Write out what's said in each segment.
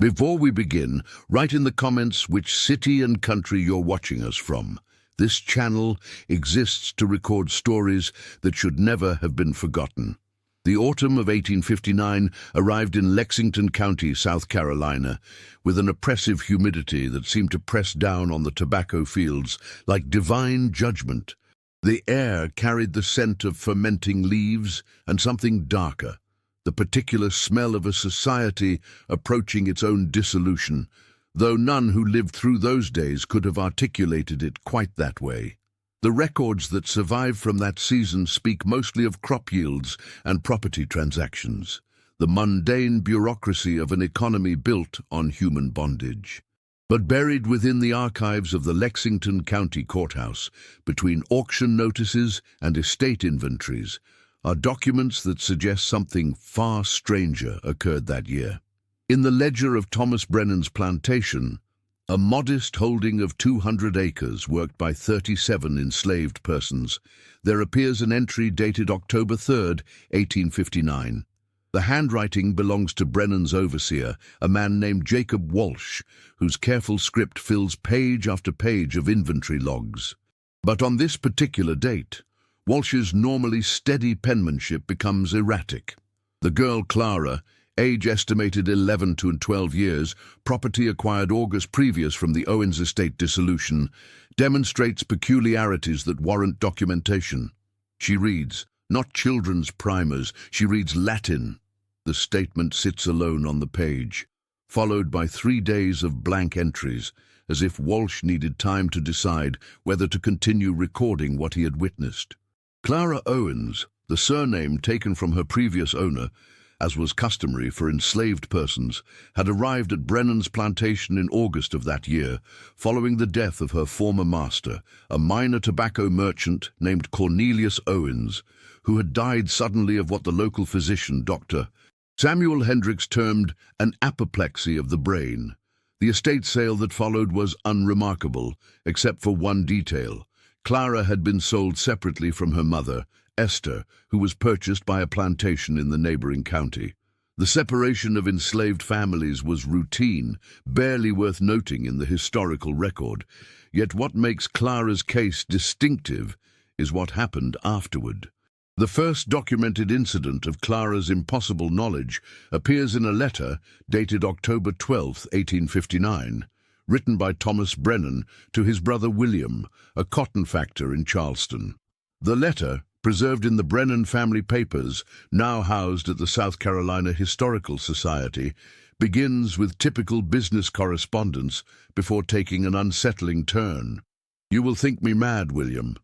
Before we begin, write in the comments which city and country you're watching us from. This channel exists to record stories that should never have been forgotten. The autumn of 1859 arrived in Lexington County, South Carolina, with an oppressive humidity that seemed to press down on the tobacco fields like divine judgment. The air carried the scent of fermenting leaves and something darker, the particular smell of a society approaching its own dissolution, though none who lived through those days could have articulated it quite that way. The records that survive from that season speak mostly of crop yields and property transactions, the mundane bureaucracy of an economy built on human bondage. But buried within the archives of the Lexington County Courthouse, between auction notices and estate inventories, are documents that suggest something far stranger occurred that year. In the ledger of Thomas Brennan's plantation, a modest holding of 200 acres worked by 37 enslaved persons, there appears an entry dated October 3, 1859. The handwriting belongs to Brennan's overseer, a man named Jacob Walsh, whose careful script fills page after page of inventory logs. But on this particular date, Walsh's normally steady penmanship becomes erratic. The girl Clara, age estimated 11 to 12 years, property acquired August previous from the Owens estate dissolution, demonstrates peculiarities that warrant documentation. She reads, not children's primers, she reads Latin. The statement sits alone on the page, followed by 3 days of blank entries, as if Walsh needed time to decide whether to continue recording what he had witnessed. Clara Owens, the surname taken from her previous owner, as was customary for enslaved persons, had arrived at Brennan's plantation in August of that year, following the death of her former master, a minor tobacco merchant named Cornelius Owens, who had died suddenly of what the local physician, Dr. Samuel Hendricks, termed an apoplexy of the brain. The estate sale that followed was unremarkable, except for one detail. Clara had been sold separately from her mother, Esther, who was purchased by a plantation in the neighboring county. The separation of enslaved families was routine, barely worth noting in the historical record. Yet what makes Clara's case distinctive is what happened afterward. The first documented incident of Clara's impossible knowledge appears in a letter dated October 12, 1859, written by Thomas Brennan to his brother William, a cotton factor in Charleston. The letter, preserved in the Brennan family papers, now housed at the South Carolina Historical Society, begins with typical business correspondence before taking an unsettling turn. You will think me mad, William,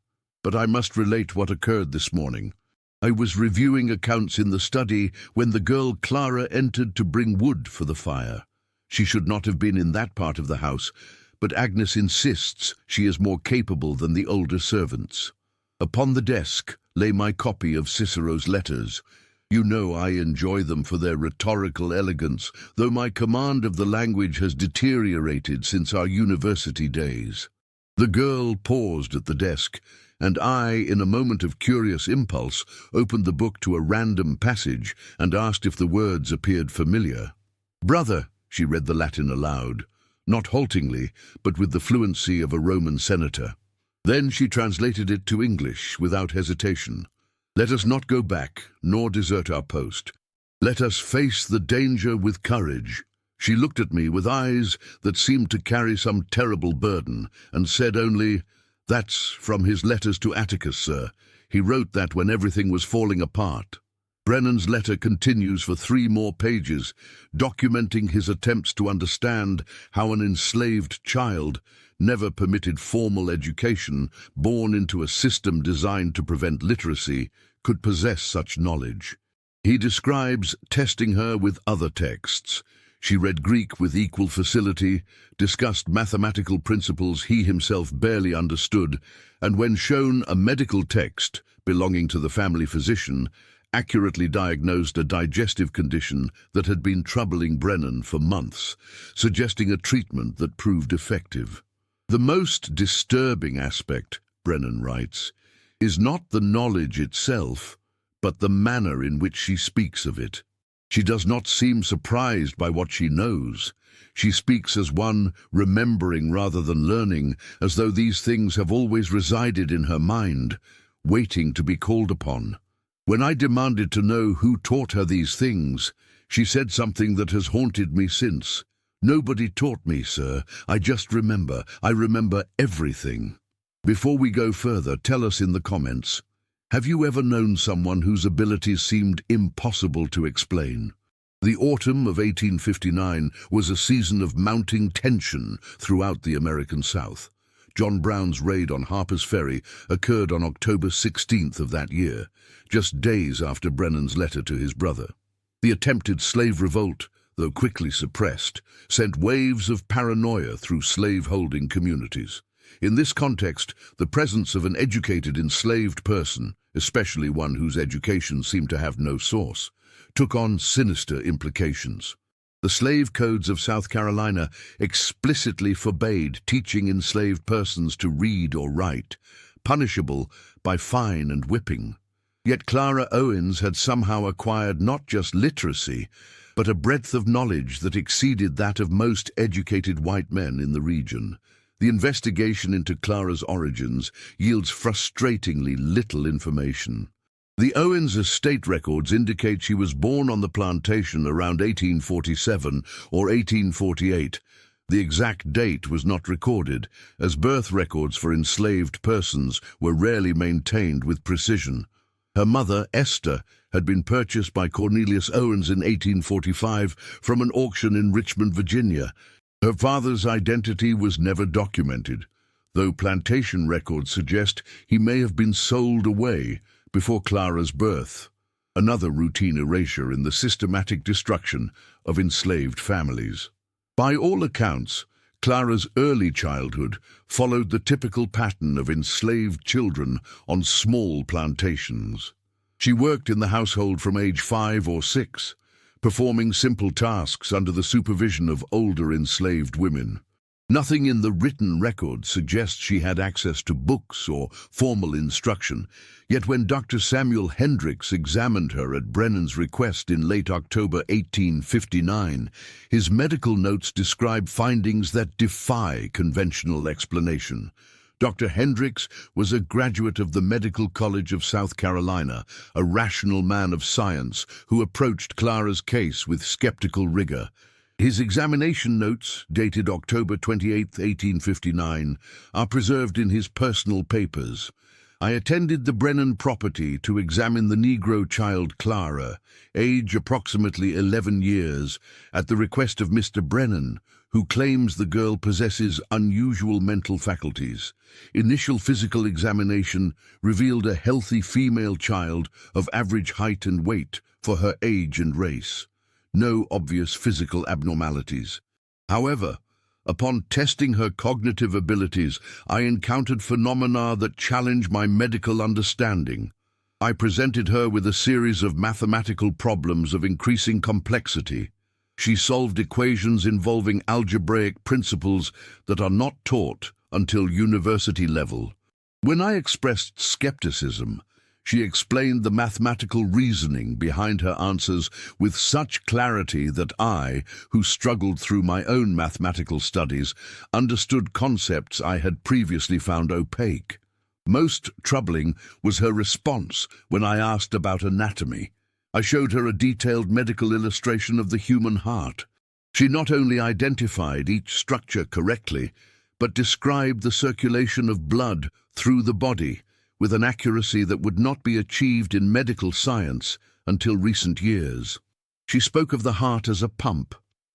but I must relate what occurred this morning. I was reviewing accounts in the study when the girl Clara entered to bring wood for the fire. She should not have been in that part of the house, but Agnes insists she is more capable than the older servants. Upon the desk lay my copy of Cicero's letters. You know I enjoy them for their rhetorical elegance, though my command of the language has deteriorated since our university days. The girl paused at the desk, and I, in a moment of curious impulse, opened the book to a random passage and asked if the words appeared familiar. Brother, she read the Latin aloud, not haltingly, but with the fluency of a Roman senator. Then she translated it to English without hesitation. Let us not go back, nor desert our post. Let us face the danger with courage. She looked at me with eyes that seemed to carry some terrible burden, and said only, That's from his letters to Atticus, sir. He wrote that when everything was falling apart. Brennan's letter continues for 3 more pages, documenting his attempts to understand how an enslaved child, never permitted formal education, born into a system designed to prevent literacy, could possess such knowledge. He describes testing her with other texts. She read Greek with equal facility, discussed mathematical principles he himself barely understood, and when shown a medical text belonging to the family physician, accurately diagnosed a digestive condition that had been troubling Brennan for months, suggesting a treatment that proved effective. The most disturbing aspect, Brennan writes, is not the knowledge itself, but the manner in which she speaks of it. She does not seem surprised by what she knows. She speaks as one remembering rather than learning, as though these things have always resided in her mind, waiting to be called upon. When I demanded to know who taught her these things, she said something that has haunted me since. "Nobody taught me, sir. I just remember. I remember everything." Before we go further, tell us in the comments, have you ever known someone whose abilities seemed impossible to explain? The autumn of 1859 was a season of mounting tension throughout the American South. John Brown's raid on Harper's Ferry occurred on October 16th of that year, just days after Brennan's letter to his brother. The attempted slave revolt, though quickly suppressed, sent waves of paranoia through slave-holding communities. In this context, the presence of an educated enslaved person, especially one whose education seemed to have no source, took on sinister implications. The slave codes of South Carolina explicitly forbade teaching enslaved persons to read or write, punishable by fine and whipping. Yet Clara Owens had somehow acquired not just literacy, but a breadth of knowledge that exceeded that of most educated white men in the region. The investigation into Clara's origins yields frustratingly little information. The Owens estate records indicate she was born on the plantation around 1847 or 1848. The exact date was not recorded, as birth records for enslaved persons were rarely maintained with precision. Her mother, Esther, had been purchased by Cornelius Owens in 1845 from an auction in Richmond, Virginia. Her father's identity was never documented, though plantation records suggest he may have been sold away before Clara's birth, another routine erasure in the systematic destruction of enslaved families. By all accounts, Clara's early childhood followed the typical pattern of enslaved children on small plantations. She worked in the household from age 5 or 6, performing simple tasks under the supervision of older enslaved women. Nothing in the written record suggests she had access to books or formal instruction, yet when Dr. Samuel Hendricks examined her at Brennan's request in late October 1859, his medical notes describe findings that defy conventional explanation. Dr. Hendricks was a graduate of the Medical College of South Carolina, a rational man of science who approached Clara's case with skeptical rigor. His examination notes, dated October 28, 1859, are preserved in his personal papers. "I attended the Brennan property to examine the Negro child Clara, age approximately 11 years, at the request of Mr. Brennan, who claims the girl possesses unusual mental faculties. Initial physical examination revealed a healthy female child of average height and weight for her age and race. No obvious physical abnormalities. However, upon testing her cognitive abilities, I encountered phenomena that challenged my medical understanding. I presented her with a series of mathematical problems of increasing complexity. She solved equations involving algebraic principles that are not taught until university level. When I expressed skepticism, she explained the mathematical reasoning behind her answers with such clarity that I, who struggled through my own mathematical studies, understood concepts I had previously found opaque. Most troubling was her response when I asked about anatomy. I showed her a detailed medical illustration of the human heart. She not only identified each structure correctly, but described the circulation of blood through the body with an accuracy that would not be achieved in medical science until recent years. She spoke of the heart as a pump,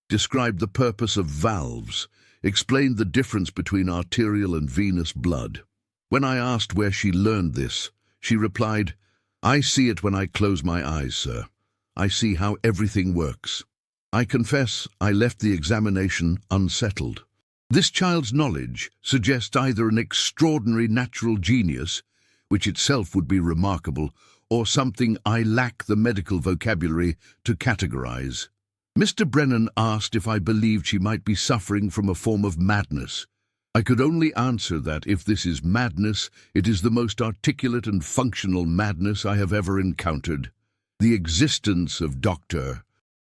described the purpose of valves, explained the difference between arterial and venous blood. When I asked where she learned this, she replied, "I see it when I close my eyes, sir. I see how everything works." I confess I left the examination unsettled. This child's knowledge suggests either an extraordinary natural genius, which itself would be remarkable, or something I lack the medical vocabulary to categorize. Mr. Brennan asked if I believed she might be suffering from a form of madness. I could only answer that if this is madness, it is the most articulate and functional madness I have ever encountered. The existence of Dr.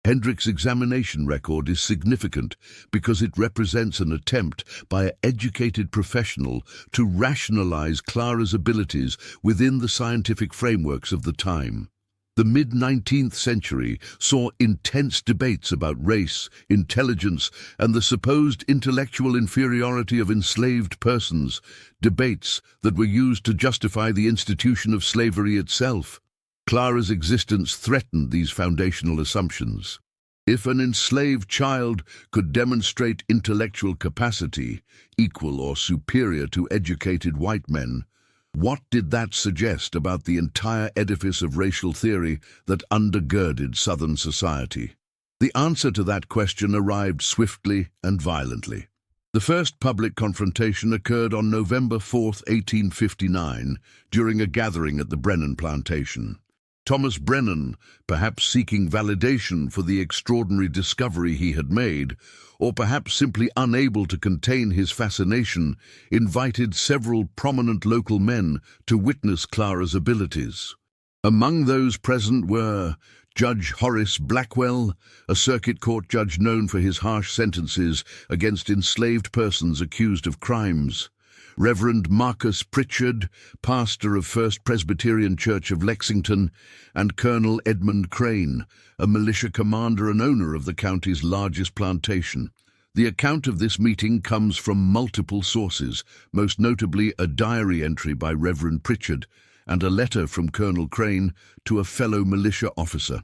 Hendrick's examination record is significant because it represents an attempt by an educated professional to rationalize Clara's abilities within the scientific frameworks of the time. The mid-19th century saw intense debates about race, intelligence, and the supposed intellectual inferiority of enslaved persons, debates that were used to justify the institution of slavery itself. Clara's existence threatened these foundational assumptions. If an enslaved child could demonstrate intellectual capacity equal or superior to educated white men, what did that suggest about the entire edifice of racial theory that undergirded Southern society? The answer to that question arrived swiftly and violently. The first public confrontation occurred on November 4, 1859, during a gathering at the Brennan plantation. Thomas Brennan, perhaps seeking validation for the extraordinary discovery he had made, or perhaps simply unable to contain his fascination, invited several prominent local men to witness Clara's abilities. Among those present were Judge Horace Blackwell, a circuit court judge known for his harsh sentences against enslaved persons accused of crimes; Reverend Marcus Pritchard, pastor of First Presbyterian Church of Lexington; and Colonel Edmund Crane, a militia commander and owner of the county's largest plantation. The account of this meeting comes from multiple sources, most notably a diary entry by Reverend Pritchard and a letter from Colonel Crane to a fellow militia officer.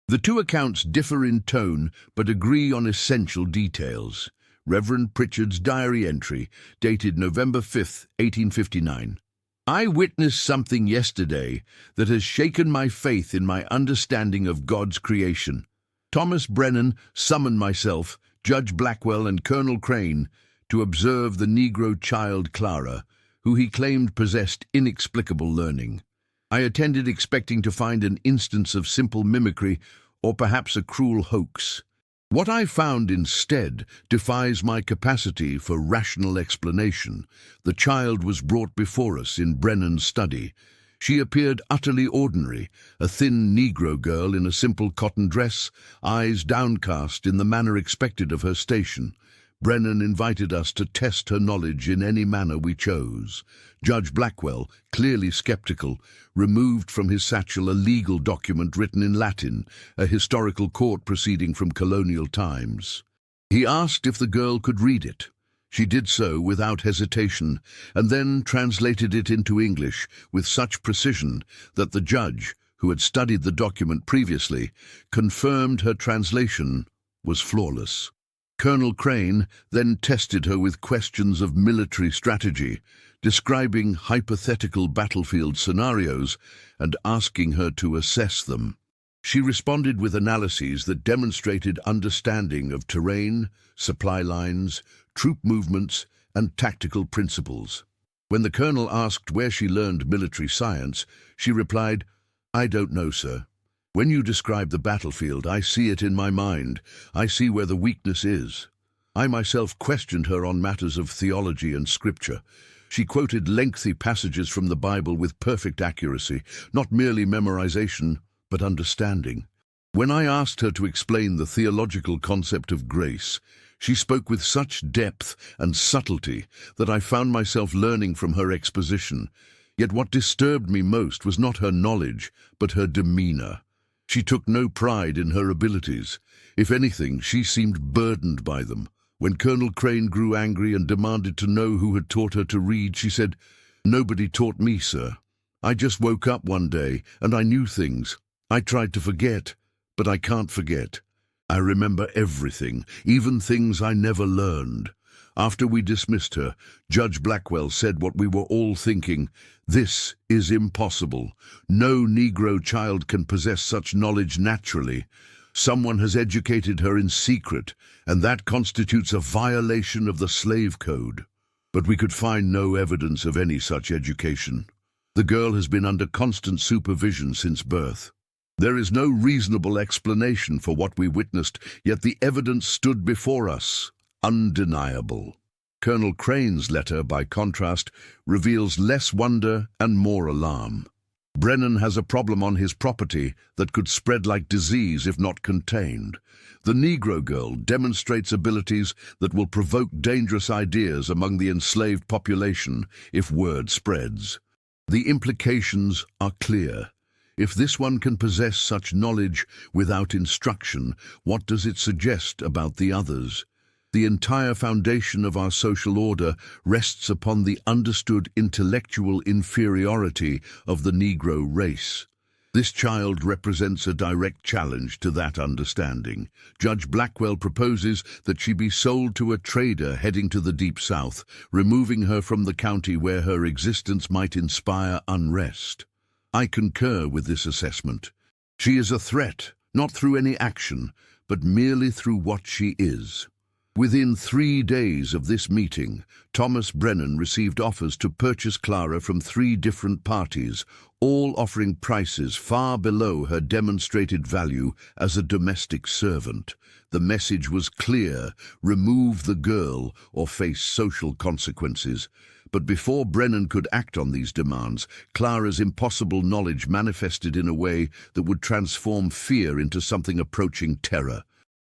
The two accounts differ in tone but agree on essential details. Reverend Pritchard's diary entry, dated November 5, 1859. I witnessed something yesterday that has shaken my faith in my understanding of God's creation. Thomas Brennan summoned myself, Judge Blackwell, and Colonel Crane to observe the Negro child Clara, who he claimed possessed inexplicable learning. I attended expecting to find an instance of simple mimicry or perhaps a cruel hoax. What I found instead defies my capacity for rational explanation. The child was brought before us in Brennan's study. She appeared utterly ordinary, a thin Negro girl in a simple cotton dress, eyes downcast in the manner expected of her station. Brennan invited us to test her knowledge in any manner we chose. Judge Blackwell, clearly skeptical, removed from his satchel a legal document written in Latin, a historical court proceeding from colonial times. He asked if the girl could read it. She did so without hesitation, and then translated it into English with such precision that the judge, who had studied the document previously, confirmed her translation was flawless. Colonel Crane then tested her with questions of military strategy, describing hypothetical battlefield scenarios and asking her to assess them. She responded with analyses that demonstrated understanding of terrain, supply lines, troop movements, and tactical principles. When the colonel asked where she learned military science, she replied, "I don't know, sir. When you describe the battlefield, I see it in my mind. I see where the weakness is." I myself questioned her on matters of theology and scripture. She quoted lengthy passages from the Bible with perfect accuracy, not merely memorization, but understanding. When I asked her to explain the theological concept of grace, she spoke with such depth and subtlety that I found myself learning from her exposition. Yet what disturbed me most was not her knowledge, but her demeanor. She took no pride in her abilities. If anything, she seemed burdened by them. When Colonel Crane grew angry and demanded to know who had taught her to read, she said, "Nobody taught me, sir. I just woke up one day and I knew things. I tried to forget, but I can't forget. I remember everything, even things I never learned." After we dismissed her, Judge Blackwell said what we were all thinking: "This is impossible. No Negro child can possess such knowledge naturally. Someone has educated her in secret, and that constitutes a violation of the slave code." But we could find no evidence of any such education. The girl has been under constant supervision since birth. There is no reasonable explanation for what we witnessed, yet the evidence stood before us, undeniable. Colonel Crane's letter, by contrast, reveals less wonder and more alarm. Brennan has a problem on his property that could spread like disease if not contained. The Negro girl demonstrates abilities that will provoke dangerous ideas among the enslaved population if word spreads. The implications are clear. If this one can possess such knowledge without instruction, what does it suggest about the others? The entire foundation of our social order rests upon the understood intellectual inferiority of the Negro race. This child represents a direct challenge to that understanding. Judge Blackwell proposes that she be sold to a trader heading to the Deep South, removing her from the county where her existence might inspire unrest. I concur with this assessment. She is a threat, not through any action, but merely through what she is. Within 3 days of this meeting, Thomas Brennan received offers to purchase Clara from 3 different parties, all offering prices far below her demonstrated value as a domestic servant. The message was clear: remove the girl or face social consequences. But before Brennan could act on these demands, Clara's impossible knowledge manifested in a way that would transform fear into something approaching terror.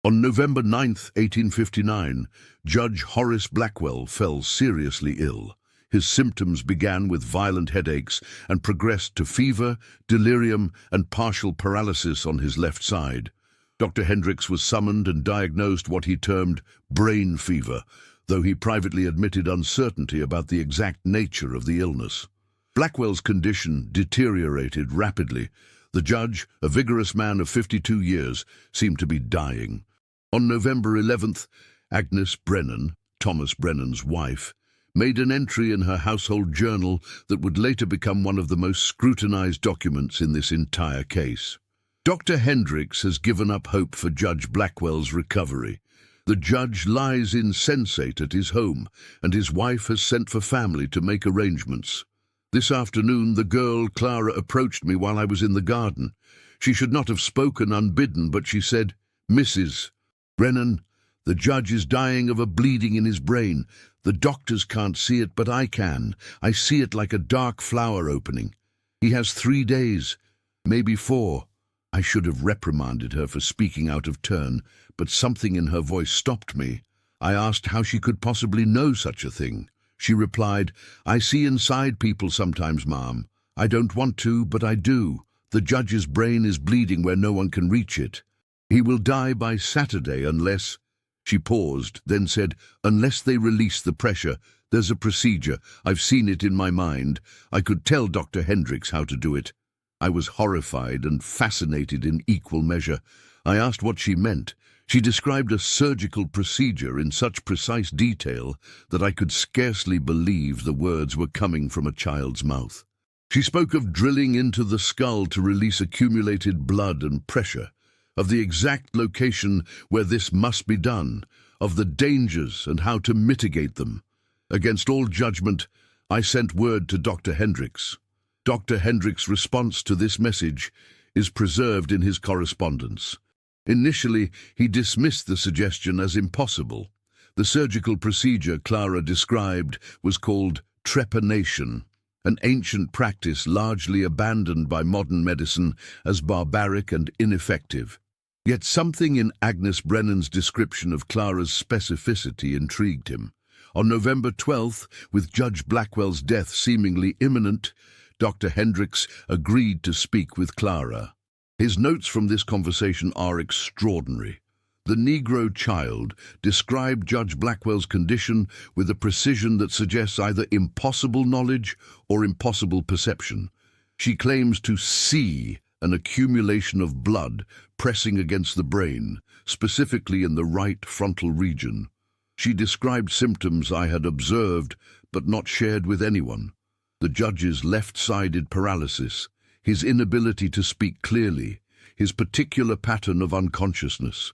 On November 9, 1859, Judge Horace Blackwell fell seriously ill. His symptoms began with violent headaches and progressed to fever, delirium, and partial paralysis on his left side. Dr. Hendricks was summoned and diagnosed what he termed brain fever, though he privately admitted uncertainty about the exact nature of the illness. Blackwell's condition deteriorated rapidly. The judge, a vigorous man of 52 years, seemed to be dying. On November 11th, Agnes Brennan, Thomas Brennan's wife, made an entry in her household journal that would later become one of the most scrutinized documents in this entire case. Dr. Hendricks has given up hope for Judge Blackwell's recovery. The judge lies insensate at his home, and his wife has sent for family to make arrangements. This afternoon, the girl, Clara, approached me while I was in the garden. She should not have spoken unbidden, but she said, "Mrs. Brennan, the judge is dying of a bleeding in his brain. The doctors can't see it, but I can. I see it like a dark flower opening. He has 3 days, maybe 4. I should have reprimanded her for speaking out of turn, but something in her voice stopped me. I asked how she could possibly know such a thing. She replied, "I see inside people sometimes, ma'am. I don't want to, but I do. The judge's brain is bleeding where no one can reach it. He will die by Saturday unless—" She paused, then said, "Unless they release the pressure. There's a procedure. I've seen it in my mind. I could tell Dr. Hendricks how to do it." I was horrified and fascinated in equal measure. I asked what she meant. She described a surgical procedure in such precise detail that I could scarcely believe the words were coming from a child's mouth. She spoke of drilling into the skull to release accumulated blood and pressure, of the exact location where this must be done, of the dangers and how to mitigate them. Against all judgment, I sent word to Dr. Hendricks. Dr. Hendricks' response to this message is preserved in his correspondence. Initially, he dismissed the suggestion as impossible. The surgical procedure Clara described was called trepanation, an ancient practice largely abandoned by modern medicine as barbaric and ineffective. Yet something in Agnes Brennan's description of Clara's specificity intrigued him. On November 12th, with Judge Blackwell's death seemingly imminent, Dr. Hendricks agreed to speak with Clara. His notes from this conversation are extraordinary. The Negro child described Judge Blackwell's condition with a precision that suggests either impossible knowledge or impossible perception. She claims to see an accumulation of blood pressing against the brain, specifically in the right frontal region. She described symptoms I had observed but not shared with anyone. The judge's left-sided paralysis, his inability to speak clearly, his particular pattern of unconsciousness.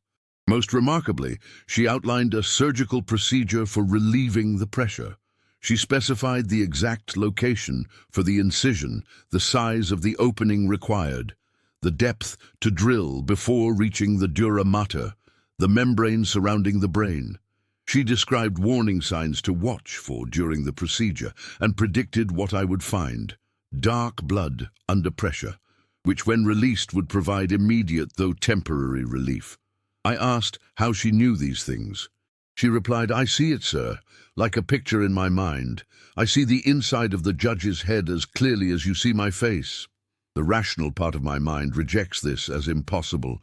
Most remarkably, she outlined a surgical procedure for relieving the pressure. She specified the exact location for the incision, the size of the opening required, the depth to drill before reaching the dura mater, the membrane surrounding the brain. She described warning signs to watch for during the procedure and predicted what I would find: dark blood under pressure, which when released would provide immediate though temporary relief. I asked how she knew these things. She replied, "I see it, sir, like a picture in my mind. I see the inside of the judge's head as clearly as you see my face." The rational part of my mind rejects this as impossible,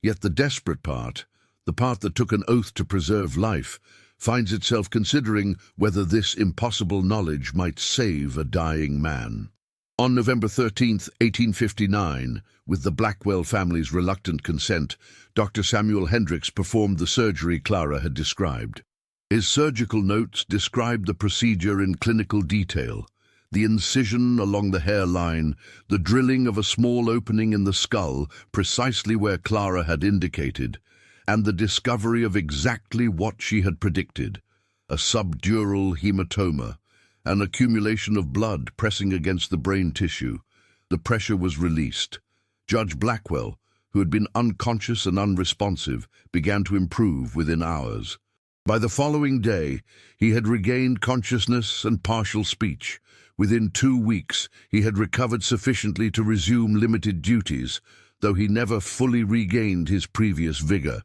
yet the desperate part, the part that took an oath to preserve life, finds itself considering whether this impossible knowledge might save a dying man. On November 13th, 1859, with the Blackwell family's reluctant consent, Dr. Samuel Hendricks performed the surgery Clara had described. His surgical notes described the procedure in clinical detail: the incision along the hairline, the drilling of a small opening in the skull precisely where Clara had indicated, and the discovery of exactly what she had predicted: a subdural hematoma, an accumulation of blood pressing against the brain tissue. The pressure was released. Judge Blackwell, who had been unconscious and unresponsive, began to improve within hours. By the following day, he had regained consciousness and partial speech. Within 2 weeks, he had recovered sufficiently to resume limited duties, though he never fully regained his previous vigor.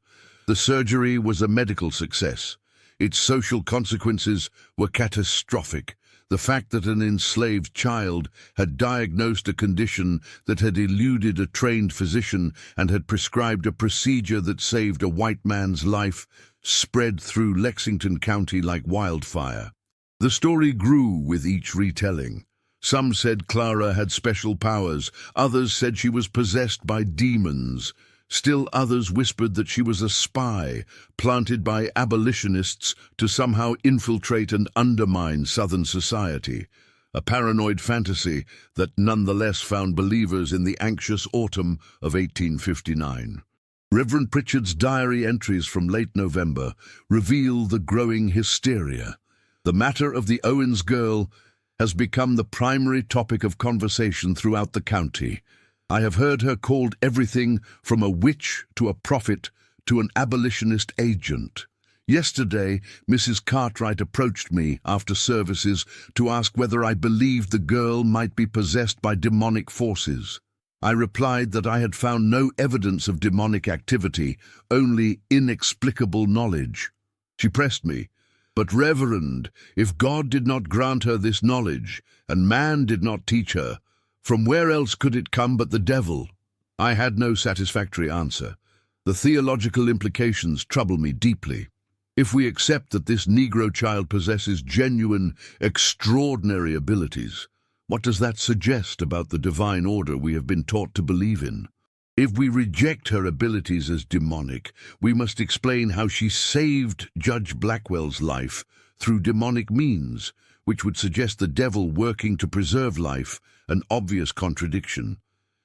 The surgery was a medical success. Its social consequences were catastrophic. The fact that an enslaved child had diagnosed a condition that had eluded a trained physician and had prescribed a procedure that saved a white man's life spread through Lexington County like wildfire. The story grew with each retelling. Some said Clara had special powers, others said she was possessed by demons. Still others whispered that she was a spy, planted by abolitionists to somehow infiltrate and undermine Southern society, a paranoid fantasy that nonetheless found believers in the anxious autumn of 1859. Reverend Pritchard's diary entries from late November reveal the growing hysteria. The matter of the Owens girl has become the primary topic of conversation throughout the county. I have heard her called everything from a witch to a prophet to an abolitionist agent. Yesterday, Mrs. Cartwright approached me after services to ask whether I believed the girl might be possessed by demonic forces. I replied that I had found no evidence of demonic activity, only inexplicable knowledge. She pressed me, "But Reverend, if God did not grant her this knowledge, and man did not teach her, from where else could it come but the devil?" I had no satisfactory answer. The theological implications trouble me deeply. If we accept that this Negro child possesses genuine, extraordinary abilities, what does that suggest about the divine order we have been taught to believe in? If we reject her abilities as demonic, we must explain how she saved Judge Blackwell's life through demonic means, which would suggest the devil working to preserve life, an obvious contradiction.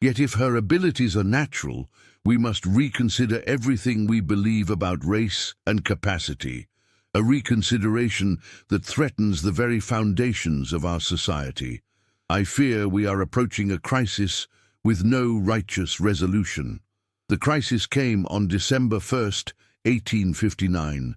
Yet if her abilities are natural, we must reconsider everything we believe about race and capacity, a reconsideration that threatens the very foundations of our society. I fear we are approaching a crisis with no righteous resolution. The crisis came on December 1st, 1859.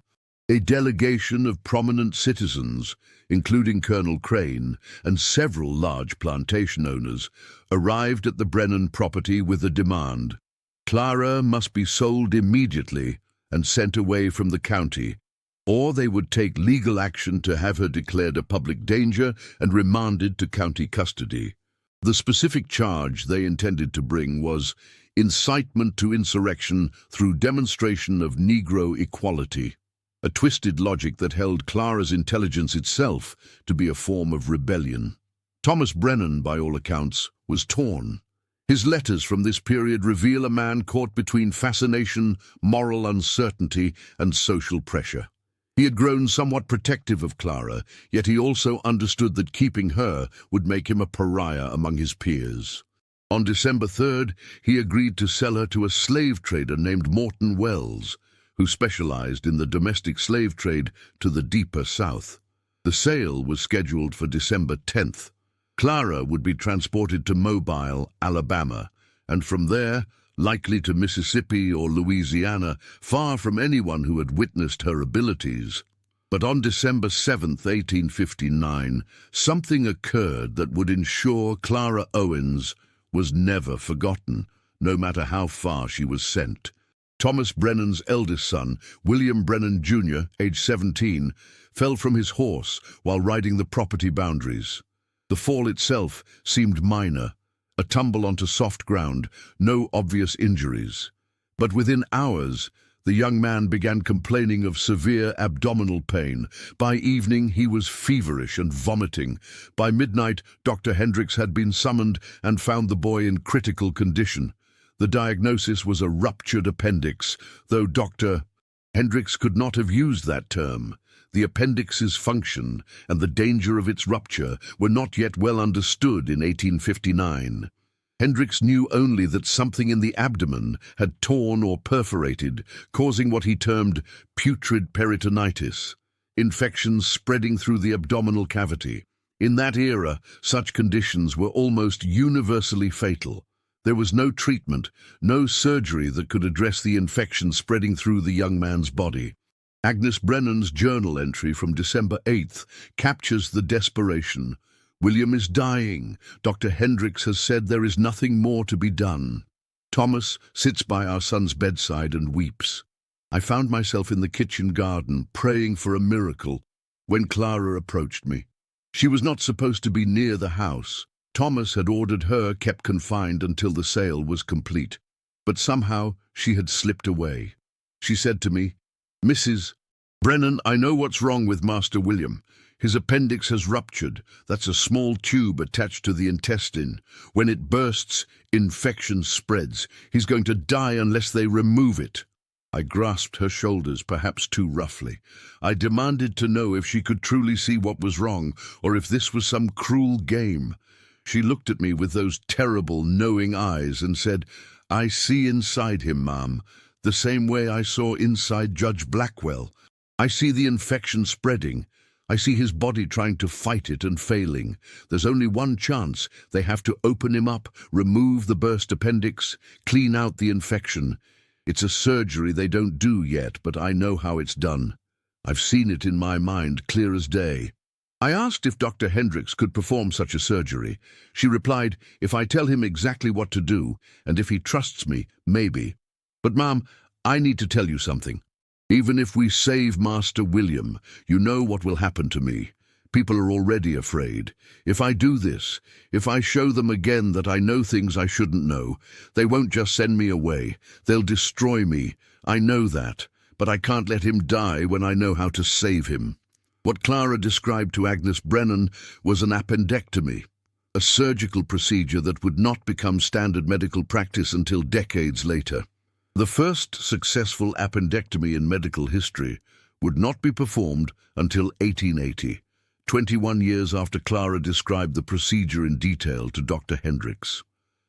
A delegation of prominent citizens, including Colonel Crane and several large plantation owners, arrived at the Brennan property with a demand. Clara must be sold immediately and sent away from the county, or they would take legal action to have her declared a public danger and remanded to county custody. The specific charge they intended to bring was incitement to insurrection through demonstration of Negro equality, a twisted logic that held Clara's intelligence itself to be a form of rebellion. Thomas Brennan, by all accounts, was torn. His letters from this period reveal a man caught between fascination, moral uncertainty, and social pressure. He had grown somewhat protective of Clara, yet he also understood that keeping her would make him a pariah among his peers. On December 3rd, he agreed to sell her to a slave trader named Morton Wells, who specialized in the domestic slave trade to the deeper South. The sale was scheduled for December 10th. Clara would be transported to Mobile, Alabama, and from there, likely to Mississippi or Louisiana, far from anyone who had witnessed her abilities. But on December 7th, 1859, something occurred that would ensure Clara Owens was never forgotten, no matter how far she was sent. Thomas Brennan's eldest son, William Brennan Jr., age 17, fell from his horse while riding the property boundaries. The fall itself seemed minor, a tumble onto soft ground, no obvious injuries. But within hours, the young man began complaining of severe abdominal pain. By evening, he was feverish and vomiting. By midnight, Dr. Hendricks had been summoned and found the boy in critical condition. The diagnosis was a ruptured appendix, though Dr. Hendricks could not have used that term. The appendix's function and the danger of its rupture were not yet well understood in 1859. Hendricks knew only that something in the abdomen had torn or perforated, causing what he termed putrid peritonitis, infections spreading through the abdominal cavity. In that era, such conditions were almost universally fatal. There was no treatment, no surgery that could address the infection spreading through the young man's body. Agnes Brennan's journal entry from December 8th captures the desperation. William is dying. Dr. Hendricks has said there is nothing more to be done. Thomas sits by our son's bedside and weeps. I found myself in the kitchen garden praying for a miracle when Clara approached me. She was not supposed to be near the house. Thomas had ordered her kept confined until the sale was complete. But somehow she had slipped away. She said to me, "Mrs. Brennan, I know what's wrong with Master William. His appendix has ruptured. That's a small tube attached to the intestine. When it bursts, infection spreads. He's going to die unless they remove it." I grasped her shoulders, perhaps too roughly. I demanded to know if she could truly see what was wrong, or if this was some cruel game. She looked at me with those terrible, knowing eyes and said, "I see inside him, ma'am, the same way I saw inside Judge Blackwell. I see the infection spreading. I see his body trying to fight it and failing. There's only one chance. They have to open him up, remove the burst appendix, clean out the infection. It's a surgery they don't do yet, but I know how it's done. I've seen it in my mind, clear as day." I asked if Dr. Hendricks could perform such a surgery. She replied, "If I tell him exactly what to do, and if he trusts me, maybe. But, ma'am, I need to tell you something. Even if we save Master William, you know what will happen to me. People are already afraid. If I do this, if I show them again that I know things I shouldn't know, they won't just send me away. They'll destroy me. I know that, but I can't let him die when I know how to save him." What Clara described to Agnes Brennan was an appendectomy, a surgical procedure that would not become standard medical practice until decades later. The first successful appendectomy in medical history would not be performed until 1880, 21 years after Clara described the procedure in detail to Dr. Hendricks.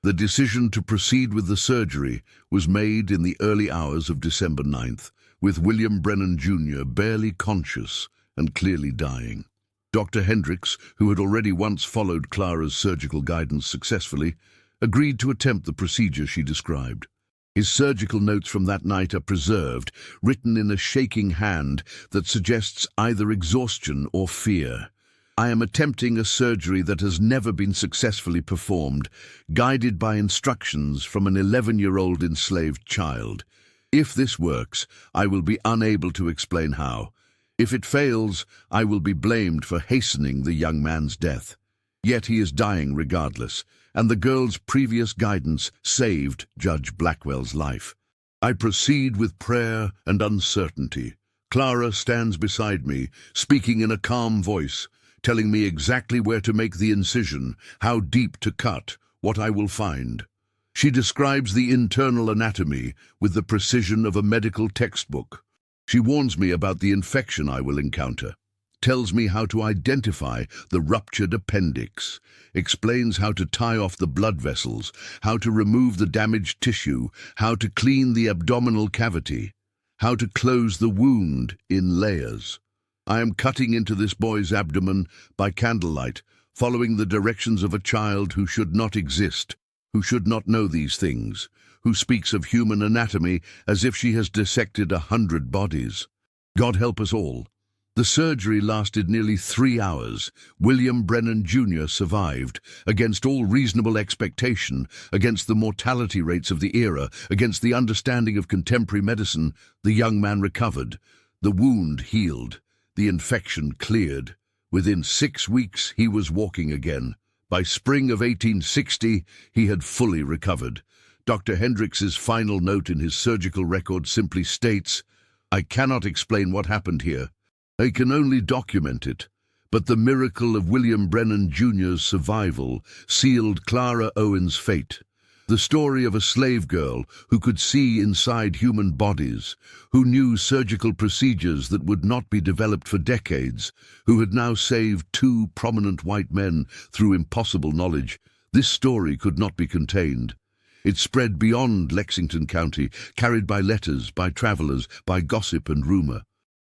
The decision to proceed with the surgery was made in the early hours of December 9th, with William Brennan Jr. barely conscious and clearly dying. Dr. Hendricks, who had already once followed Clara's surgical guidance successfully, agreed to attempt the procedure she described. His surgical notes from that night are preserved, written in a shaking hand that suggests either exhaustion or fear. "I am attempting a surgery that has never been successfully performed, guided by instructions from an 11-year-old enslaved child. If this works, I will be unable to explain how. If it fails, I will be blamed for hastening the young man's death. Yet he is dying regardless, and the girl's previous guidance saved Judge Blackwell's life. I proceed with prayer and uncertainty. Clara stands beside me, speaking in a calm voice, telling me exactly where to make the incision, how deep to cut, what I will find. She describes the internal anatomy with the precision of a medical textbook. She warns me about the infection I will encounter, tells me how to identify the ruptured appendix, explains how to tie off the blood vessels, how to remove the damaged tissue, how to clean the abdominal cavity, how to close the wound in layers. I am cutting into this boy's abdomen by candlelight, following the directions of a child who should not exist, who should not know these things, who speaks of human anatomy as if she has dissected 100 bodies. God help us all. The surgery lasted nearly 3 hours. William Brennan Jr. survived, against all reasonable expectation, against the mortality rates of the era, against the understanding of contemporary medicine. The young man recovered. The wound healed. The infection cleared. Within 6 weeks, he was walking again. By spring of 1860, he had fully recovered. Dr. Hendricks's final note in his surgical record simply states, "I cannot explain what happened here. I can only document it." But the miracle of William Brennan Jr.'s survival sealed Clara Owens' fate. The story of a slave girl who could see inside human bodies, who knew surgical procedures that would not be developed for decades, who had now saved 2 prominent white men through impossible knowledge. This story could not be contained. It spread beyond Lexington County, carried by letters, by travelers, by gossip and rumor.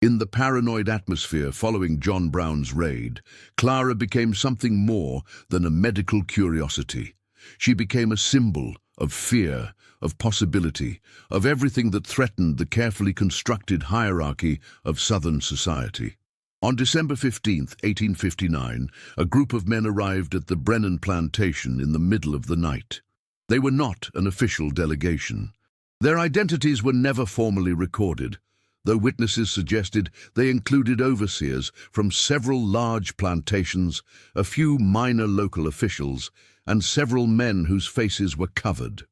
In the paranoid atmosphere following John Brown's raid, Clara became something more than a medical curiosity. She became a symbol of fear, of possibility, of everything that threatened the carefully constructed hierarchy of Southern society. On December 15, 1859, a group of men arrived at the Brennan plantation in the middle of the night. They were not an official delegation. Their identities were never formally recorded, though witnesses suggested they included overseers from several large plantations, a few minor local officials, and several men whose faces were covered.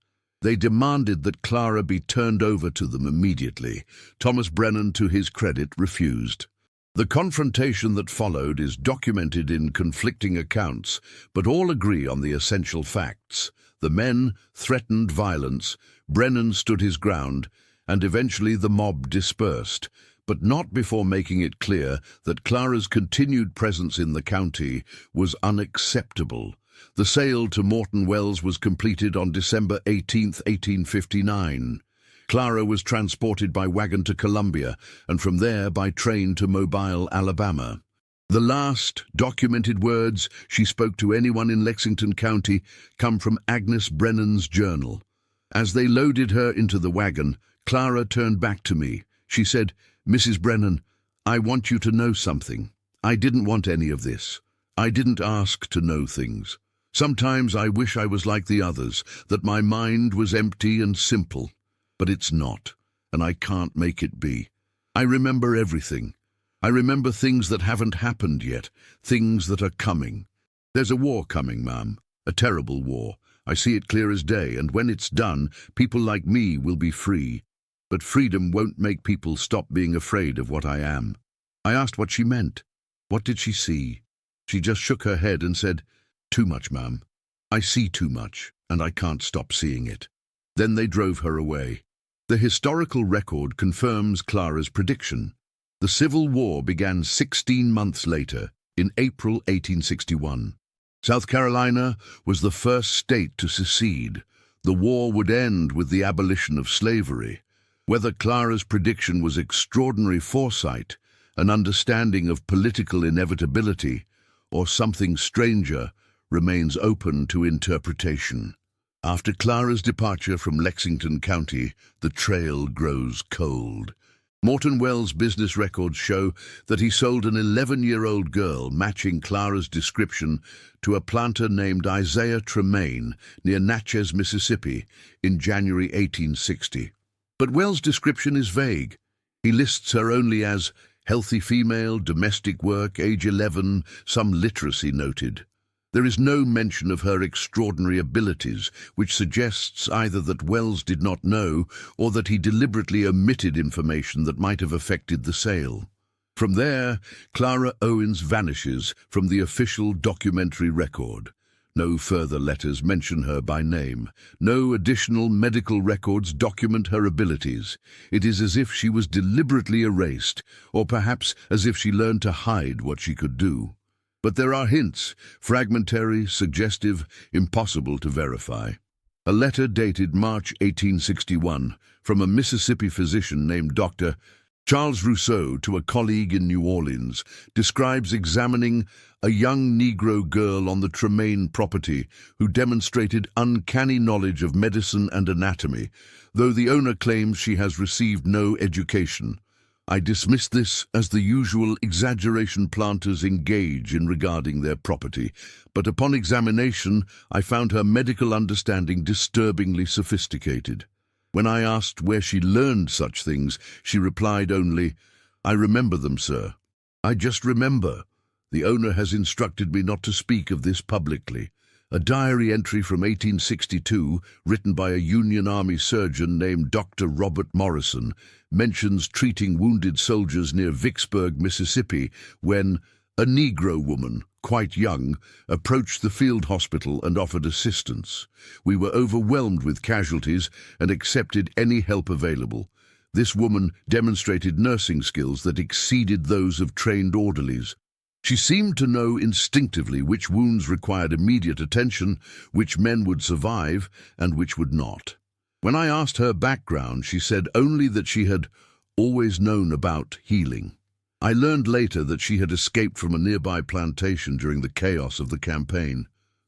They demanded that Clara be turned over to them immediately. Thomas Brennan, to his credit, refused. The confrontation that followed is documented in conflicting accounts, but all agree on the essential facts. The men threatened violence, Brennan stood his ground, and eventually the mob dispersed, but not before making it clear that Clara's continued presence in the county was unacceptable. The sale to Morton Wells was completed on December 18, 1859. Clara was transported by wagon to Columbia, and from there by train to Mobile, Alabama. The last documented words she spoke to anyone in Lexington County come from Agnes Brennan's journal. As they loaded her into the wagon, Clara turned back to me. She said, "Mrs. Brennan, I want you to know something. I didn't want any of this. I didn't ask to know things. Sometimes I wish I was like the others, that my mind was empty and simple. But it's not, and I can't make it be. I remember everything. I remember things that haven't happened yet, things that are coming. There's a war coming, ma'am, a terrible war. I see it clear as day, and when it's done, people like me will be free. But freedom won't make people stop being afraid of what I am." I asked what she meant. What did she see? She just shook her head and said, "Too much, ma'am. I see too much, and I can't stop seeing it." Then they drove her away. The historical record confirms Clara's prediction. The Civil War began 16 months later, in April 1861. South Carolina was the first state to secede. The war would end with the abolition of slavery. Whether Clara's prediction was extraordinary foresight, an understanding of political inevitability, or something stranger, remains open to interpretation. After Clara's departure from Lexington County, the trail grows cold. Morton Wells' business records show that he sold an 11-year-old girl matching Clara's description to a planter named Isaiah Tremaine near Natchez, Mississippi, in January 1860. But Wells' description is vague. He lists her only as healthy female, domestic work, age 11, some literacy noted. There is no mention of her extraordinary abilities, which suggests either that Wells did not know or that he deliberately omitted information that might have affected the sale. From there, Clara Owens vanishes from the official documentary record. No further letters mention her by name. No additional medical records document her abilities. It is as if she was deliberately erased, or perhaps as if she learned to hide what she could do. But there are hints, fragmentary, suggestive, impossible to verify. A letter dated March 1861 from a Mississippi physician named Dr. Charles Rousseau to a colleague in New Orleans describes examining a young Negro girl on the Tremaine property who demonstrated uncanny knowledge of medicine and anatomy, though the owner claims she has received no education. I dismissed this as the usual exaggeration planters engage in regarding their property, but upon examination I found her medical understanding disturbingly sophisticated. When I asked where she learned such things, she replied only, "I remember them, sir. I just remember. The owner has instructed me not to speak of this publicly." A diary entry from 1862, written by a Union Army surgeon named Dr. Robert Morrison, mentions treating wounded soldiers near Vicksburg, Mississippi, when a Negro woman, quite young, approached the field hospital and offered assistance. "We were overwhelmed with casualties and accepted any help available. This woman demonstrated nursing skills that exceeded those of trained orderlies. She seemed to know instinctively which wounds required immediate attention, which men would survive, and which would not. When I asked her background, she said only that she had always known about healing. I learned later that she had escaped from a nearby plantation during the chaos of the campaign.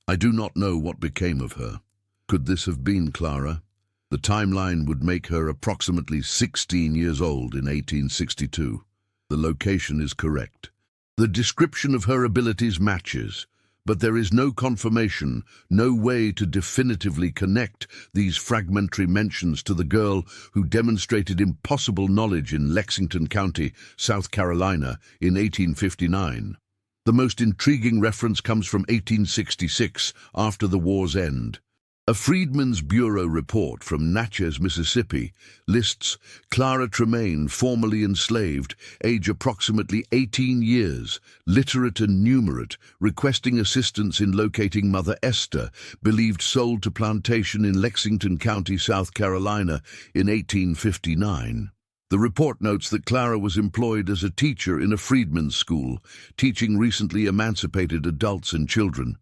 I do not know what became of her. Could this have been Clara? The timeline would make her approximately 16 years old in 1862. The location is correct. The description of her abilities matches, but there is no confirmation, no way to definitively connect these fragmentary mentions to the girl who demonstrated impossible knowledge in Lexington County, South Carolina, in 1859. The most intriguing reference comes from 1866, after the war's end. A Freedmen's Bureau report from Natchez, Mississippi, lists Clara Tremaine, formerly enslaved, age approximately 18 years, literate and numerate, requesting assistance in locating Mother Esther, believed sold to plantation in Lexington County, South Carolina, in 1859. The report notes that Clara was employed as a teacher in a freedmen's school, teaching recently emancipated adults and children.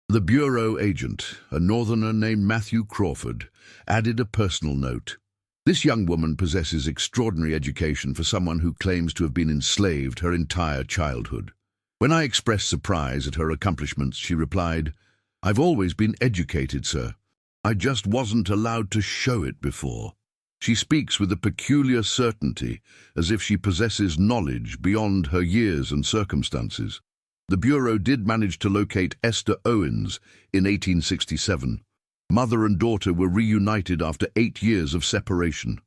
The bureau agent, a northerner named Matthew Crawford, added a personal note. "This young woman possesses extraordinary education for someone who claims to have been enslaved her entire childhood." When I expressed surprise at her accomplishments, she replied, "I've always been educated, sir. I just wasn't allowed to show it before." She speaks with a peculiar certainty, as if she possesses knowledge beyond her years and circumstances. The Bureau did manage to locate Esther Owens in 1867. Mother and daughter were reunited after 8 years of separation.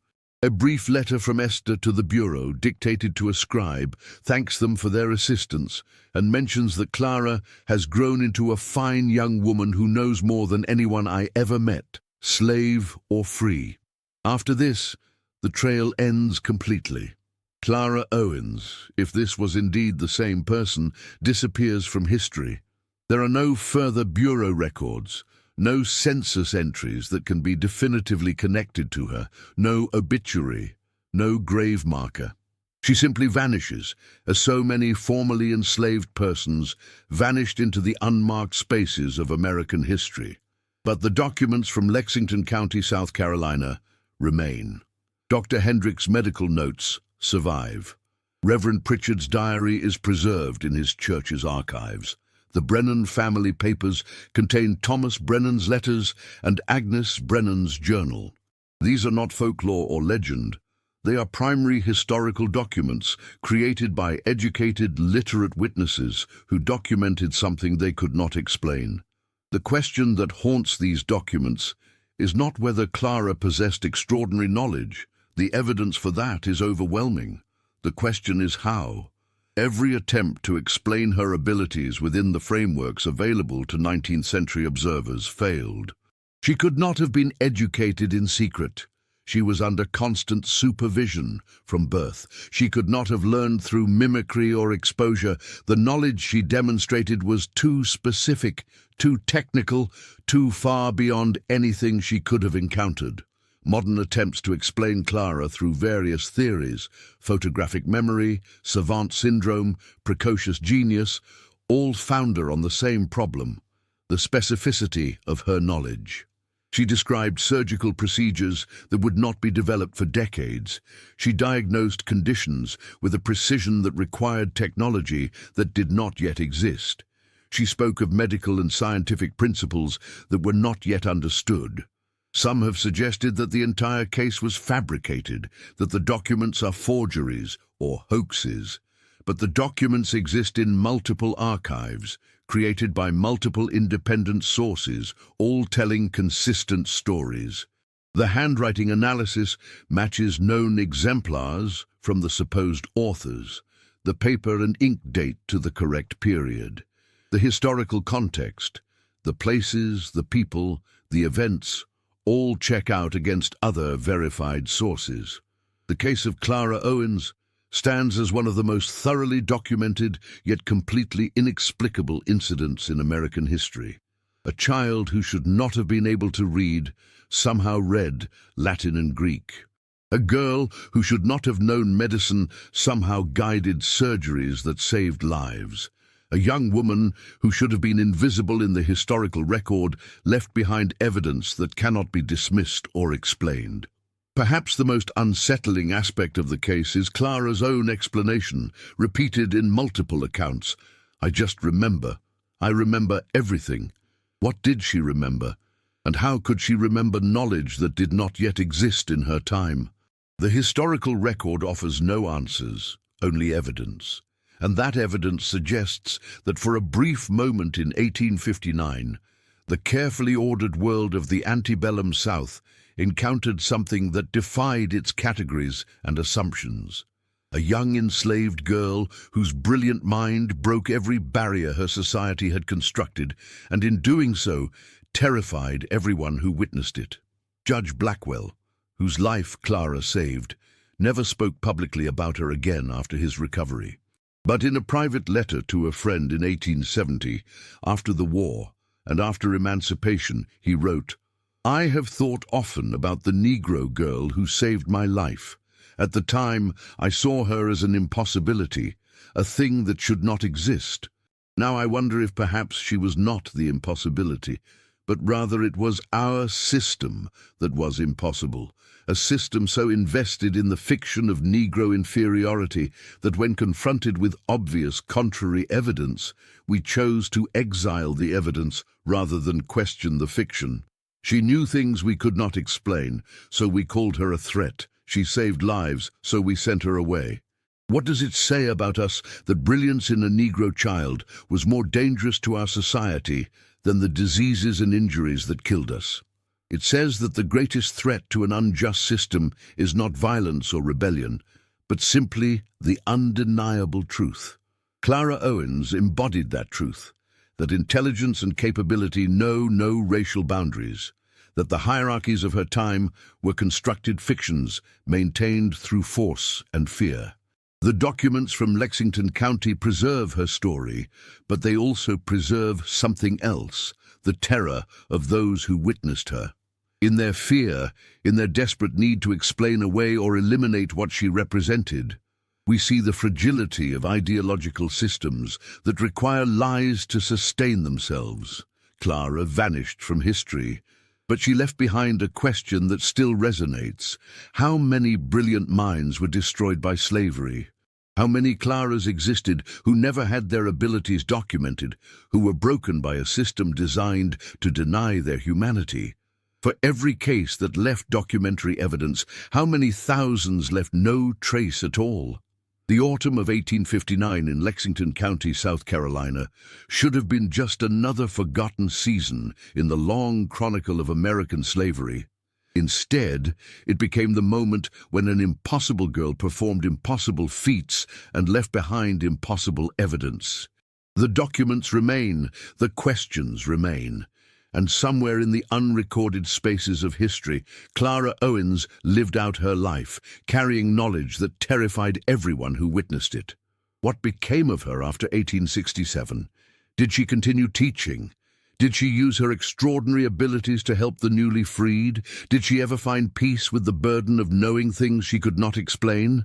A brief letter from Esther to the Bureau, dictated to a scribe, thanks them for their assistance and mentions that Clara has grown into a fine young woman who knows more than anyone I ever met, slave or free. After this, the trail ends completely. Clara Owens, if this was indeed the same person, disappears from history. There are no further bureau records, no census entries that can be definitively connected to her, no obituary, no grave marker. She simply vanishes, as so many formerly enslaved persons vanished into the unmarked spaces of American history. But the documents from Lexington County, South Carolina, remain. Dr. Hendrick's medical notes survive. Reverend Pritchard's diary is preserved in his church's archives. The Brennan family papers contain Thomas Brennan's letters and Agnes Brennan's journal. These are not folklore or legend. They are primary historical documents created by educated, literate witnesses who documented something they could not explain. The question that haunts these documents is not whether Clara possessed extraordinary knowledge. The evidence for that is overwhelming. The question is how. Every attempt to explain her abilities within the frameworks available to 19th century observers failed. She could not have been educated in secret. She was under constant supervision from birth. She could not have learned through mimicry or exposure. The knowledge she demonstrated was too specific, too technical, too far beyond anything she could have encountered. Modern attempts to explain Clara through various theories, photographic memory, savant syndrome, precocious genius, all founder on the same problem, the specificity of her knowledge. She described surgical procedures that would not be developed for decades. She diagnosed conditions with a precision that required technology that did not yet exist. She spoke of medical and scientific principles that were not yet understood. Some have suggested that the entire case was fabricated, that the documents are forgeries or hoaxes. But the documents exist in multiple archives, created by multiple independent sources, all telling consistent stories. The handwriting analysis matches known exemplars from the supposed authors, the paper and ink date to the correct period. The historical context, the places, the people, the events, all check out against other verified sources. The case of Clara Owens stands as one of the most thoroughly documented yet completely inexplicable incidents in American history. A child who should not have been able to read somehow read Latin and Greek. A girl who should not have known medicine somehow guided surgeries that saved lives. A young woman who should have been invisible in the historical record left behind evidence that cannot be dismissed or explained. Perhaps the most unsettling aspect of the case is Clara's own explanation, repeated in multiple accounts. I remember everything. What did she remember? And how could she remember knowledge that did not yet exist in her time? The historical record offers no answers, only evidence. And that evidence suggests that for a brief moment in 1859, the carefully ordered world of the antebellum South encountered something that defied its categories and assumptions. A young enslaved girl whose brilliant mind broke every barrier her society had constructed, and in doing so, terrified everyone who witnessed it. Judge Blackwell, whose life Clara saved, never spoke publicly about her again after his recovery. But in a private letter to a friend in 1870, after the war and after emancipation, he wrote, "I have thought often about the Negro girl who saved my life. At the time, I saw her as an impossibility, a thing that should not exist. Now I wonder if perhaps she was not the impossibility, but rather it was our system that was impossible, a system so invested in the fiction of Negro inferiority that when confronted with obvious contrary evidence, we chose to exile the evidence rather than question the fiction. She knew things we could not explain, so we called her a threat. She saved lives, so we sent her away." What does it say about us that brilliance in a Negro child was more dangerous to our society than the diseases and injuries that killed us? It says that the greatest threat to an unjust system is not violence or rebellion, but simply the undeniable truth. Clara Owens embodied that truth, that intelligence and capability know no racial boundaries, that the hierarchies of her time were constructed fictions maintained through force and fear. The documents from Lexington County preserve her story, but they also preserve something else, the terror of those who witnessed her. In their fear, in their desperate need to explain away or eliminate what she represented, we see the fragility of ideological systems that require lies to sustain themselves. Clara vanished from history, but she left behind a question that still resonates. How many brilliant minds were destroyed by slavery? How many Claras existed who never had their abilities documented, who were broken by a system designed to deny their humanity? For every case that left documentary evidence, how many thousands left no trace at all? The autumn of 1859 in Lexington County, South Carolina, should have been just another forgotten season in the long chronicle of American slavery. Instead, it became the moment when an impossible girl performed impossible feats and left behind impossible evidence. The documents remain, the questions remain. And somewhere in the unrecorded spaces of history, Clara Owens lived out her life, carrying knowledge that terrified everyone who witnessed it. What became of her after 1867? Did she continue teaching? Did she use her extraordinary abilities to help the newly freed? Did she ever find peace with the burden of knowing things she could not explain?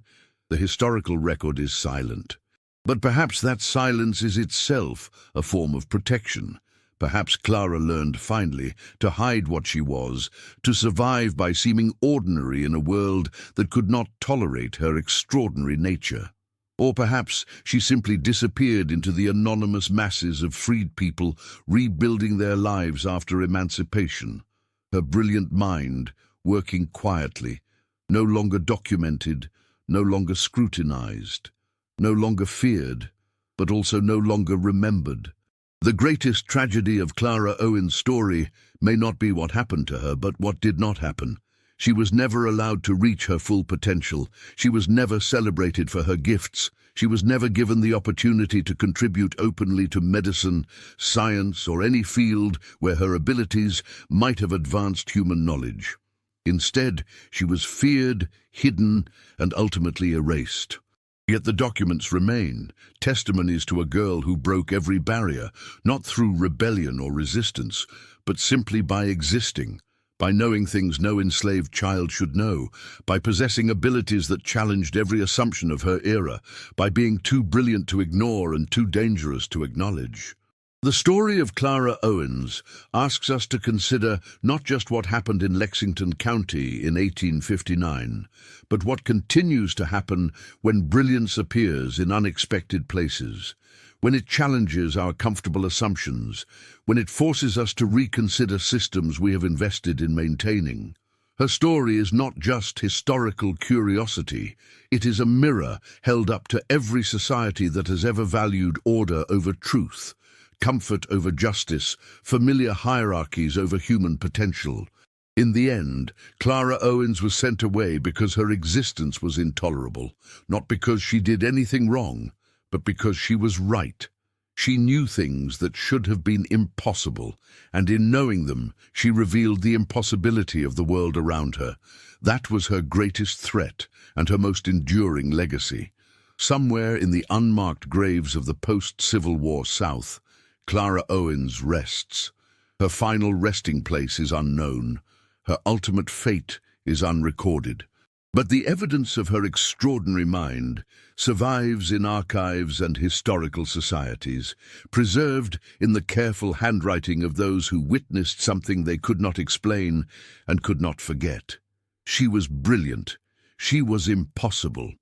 The historical record is silent. But perhaps that silence is itself a form of protection. Perhaps Clara learned finally to hide what she was, to survive by seeming ordinary in a world that could not tolerate her extraordinary nature. Or perhaps she simply disappeared into the anonymous masses of freed people rebuilding their lives after emancipation. her brilliant mind working quietly, no longer documented, no longer scrutinized, no longer feared, but also no longer remembered. The greatest tragedy of Clara Owens' story may not be what happened to her, but what did not happen. She was never allowed to reach her full potential. She was never celebrated for her gifts. She was never given the opportunity to contribute openly to medicine, science, or any field where her abilities might have advanced human knowledge. Instead, she was feared, hidden, and ultimately erased. Yet the documents remain, testimonies to a girl who broke every barrier, not through rebellion or resistance, but simply by existing, by knowing things no enslaved child should know, by possessing abilities that challenged every assumption of her era, by being too brilliant to ignore and too dangerous to acknowledge. The story of Clara Owens asks us to consider not just what happened in Lexington County in 1859, but what continues to happen when brilliance appears in unexpected places, when it challenges our comfortable assumptions, when it forces us to reconsider systems we have invested in maintaining. Her story is not just historical curiosity, it is a mirror held up to every society that has ever valued order over truth, comfort over justice, familiar hierarchies over human potential. In the end, Clara Owens was sent away because her existence was intolerable, not because she did anything wrong, but because she was right. She knew things that should have been impossible, and in knowing them, she revealed the impossibility of the world around her. That was her greatest threat and her most enduring legacy. Somewhere in the unmarked graves of the post-Civil War South, Clara Owens rests. Her final resting place is unknown. Her ultimate fate is unrecorded. But the evidence of her extraordinary mind survives in archives and historical societies, preserved in the careful handwriting of those who witnessed something they could not explain and could not forget. She was brilliant. She was impossible.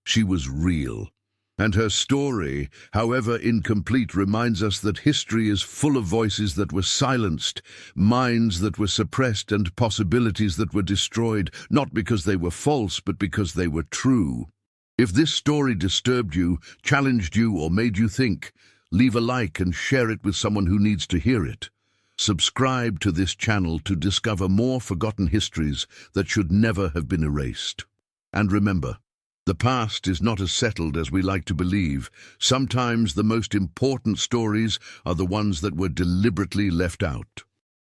She was real. And her story, however incomplete, reminds us that history is full of voices that were silenced, minds that were suppressed, and possibilities that were destroyed, not because they were false, but because they were true. If this story disturbed you, challenged you, or made you think, leave a like and share it with someone who needs to hear it. Subscribe to this channel to discover more forgotten histories that should never have been erased. And remember, the past is not as settled as we like to believe. Sometimes the most important stories are the ones that were deliberately left out.